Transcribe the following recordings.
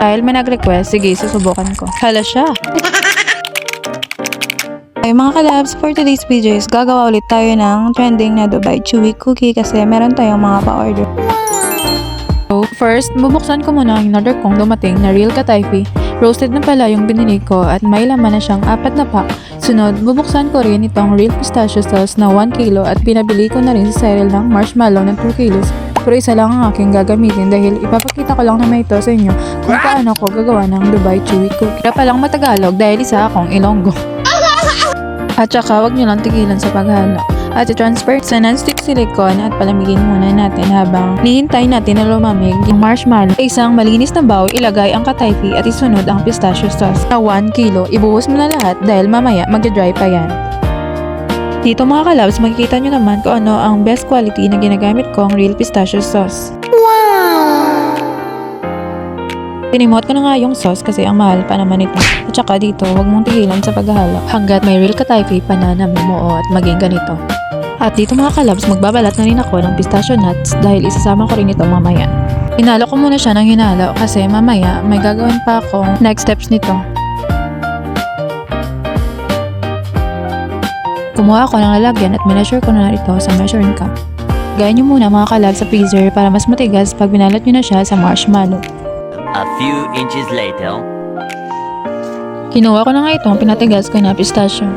Dahil may nag-request, sige, susubukan ko. Hala siya. Ay mga kalabs, for today's video is gagawa ulit tayo ng trending na Dubai Chewy Cookie kasi meron tayong mga pa-order. So, first, bubuksan ko muna ang in-order kong dumating na Real Katayfi. Roasted na pala yung binili ko at may laman na siyang 4 na pack. Sunod, bubuksan ko rin itong Real Pistachio Sauce na 1 kilo at pinabili ko na rin si Cyril ng marshmallow na 2 kilos. Pero isa lang ang aking gagamitin dahil ipapakita ko lang naman ito sa inyo kung paano ko gagawa ng Dubai Chewy Cookie. Kaya palang matagalog dahil isa akong Ilonggo. At saka huwag nyo lang tigilan sa paghalo. At i-transfer sa non-stick silicone at palamigin muna natin habang nihintay natin na lumamig yung marshmallow. Sa isang malinis na bowl, ilagay ang katayfi at isunod ang pistachio sauce na 1 kilo. Ibuhos mo na lahat dahil mamaya mag-dry pa yan. Dito mga kalabs, makikita nyo naman kung ano ang best quality na ginagamit kong Real Pistachio Sauce. Tinimot ko na nga yung sauce kasi ang mahal pa naman ito. At saka dito, huwag mong tigilan sa paghalo hanggat may real katayfi pa na namumuo at maging ganito. At dito mga kalabs, magbabalat na rin ako ng pistachio nuts dahil isasama ko rin ito mamaya. Hinalo ko muna siya ng hinalo kasi mamaya may gagawin pa akong next steps nito. Kumuha ako ng lalagyan at measure ko na ito sa measuring cup. Gayan nyo muna mga kalabs sa freezer para mas matigas pag binalot nyo na siya sa marshmallow. A few inches later. Kinuha ko na nga itong pinatigas ko na pistachio.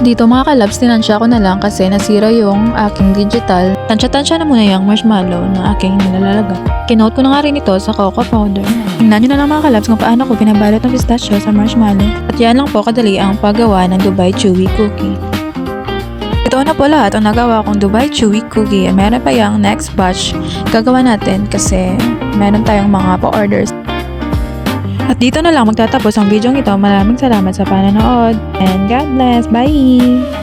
Dito mga kalabs, tinansya ko na lang kasi nasira yung aking digital. Tansya-tansya na muna yung marshmallow na aking nilalagay. Kinote ko na nga rin ito sa cocoa powder. Tingnan nyo na lang mga kalabs kung paano ko pinabalot ng pistachio sa marshmallow. At yan lang po kadali ang paggawa ng Dubai Chewy Cookie. Ito na po lahat ang nagawa kong Dubai Chewy Cookie. Meron pa yung next batch gagawa natin kasi meron tayong mga pa-orders. At dito na lang magtatapos ang video ito. Maraming salamat sa panonood and God bless. Bye!